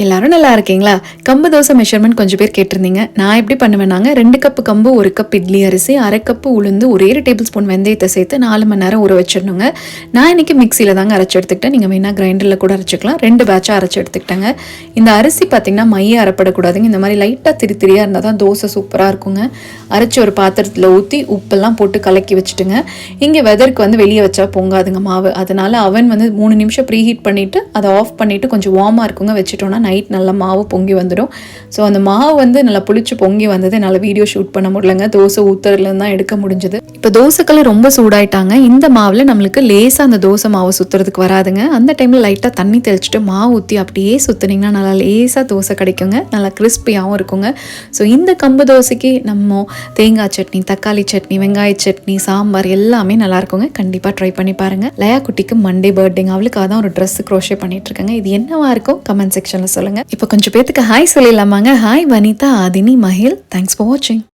எல்லாரும் நல்லா இருக்கீங்களா? கம்பு தோசை மெஷர்மெண்ட் கொஞ்சம் பேர் கேட்டிருந்தீங்க. நான் எப்படி பண்ணுவேன்னாங்க, 2 கப்பு கம்பு, 1 கப் இட்லி அரிசி, 1/2 கப்பு உளுந்து, 1 டேபிள் ஸ்பூன் வெந்தயத்தை சேர்த்து 4 மணி நேரம் ஊற வச்சிடணுங்க. நான் இன்னைக்கு மிக்சியில் தாங்க அரைச்சி எடுத்துக்கிட்டேன். நீங்கள் வேணால் கிரைண்டரில் கூட அரைச்சிக்கலாம். 2 பேட்சாக அரைச்சி எடுத்துக்கிட்டேங்க. இந்த அரிசி பார்த்திங்கன்னா மைய அரைப்படக்கூடாதுங்க. இந்த மாதிரி லைட்டாக திரியாக இருந்தால் தான் தோசை சூப்பராக இருக்குங்க. அரைச்சி ஒரு பாத்திரத்தில் ஊற்றி உப்பெல்லாம் போட்டு கலக்கி வச்சுட்டுங்க. இங்கே வெதருக்கு வெளியே வச்சா பொங்காதுங்க மாவு. அதனால் அவன் 3 நிமிஷம் ப்ரீ ஹீட் பண்ணிவிட்டு அதை ஆஃப் பண்ணிவிட்டு கொஞ்சம் வார்மாக இருக்குங்க வச்சுட்டோன்னா நைட் நல்லா மாவு பொங்கி வந்துடும். ஸோ அந்த மாவு நல்லா புளிச்சு பொங்கி வந்தது. என்னால் வீடியோ ஷூட் பண்ண முடியலங்க. தோசை ஊற்றுறதுலேருந்து தான் எடுக்க முடிஞ்சது. இப்போ தோசைக்கல்ல ரொம்ப சூடாயிட்டாங்க. இந்த மாவில் நம்மளுக்கு லேசாக அந்த தோசை மாவு சுற்றுறதுக்கு வராதுங்க. அந்த டைமில் லைட்டாக தண்ணி தெளிச்சுட்டு மாவு ஊற்றி அப்படியே சுற்றுனீங்கன்னா நல்லா லேசாக தோசை கிடைக்குங்க. நல்லா கிறிஸ்பியாகவும் இருக்குங்க. ஸோ இந்த கம்பு தோசைக்கு நம்ம தேங்காய் சட்னி, தக்காளி சட்னி, வெங்காய சட்னி, சாம்பார் எல்லாமே நல்லா இருக்குங்க. கண்டிப்பாக ட்ரை பண்ணி பாருங்கள். லயா குட்டிக்கு மண்டே பர்த்டேங்க. அவளுக்காக தான் ஒரு ட்ரெஸ் க்ரோஷே பண்ணிட்டு இருக்காங்க. இது என்னவா இருக்கும் கமெண்ட் செக்ஷனில் சொல்லுங்கள். இப்போ கொஞ்சம் பேத்துக்கு ஹாய் சொல்லிடலாமாங்க. Hi Vanitha, Aadhini, Mahil. Thanks for வாட்சிங்.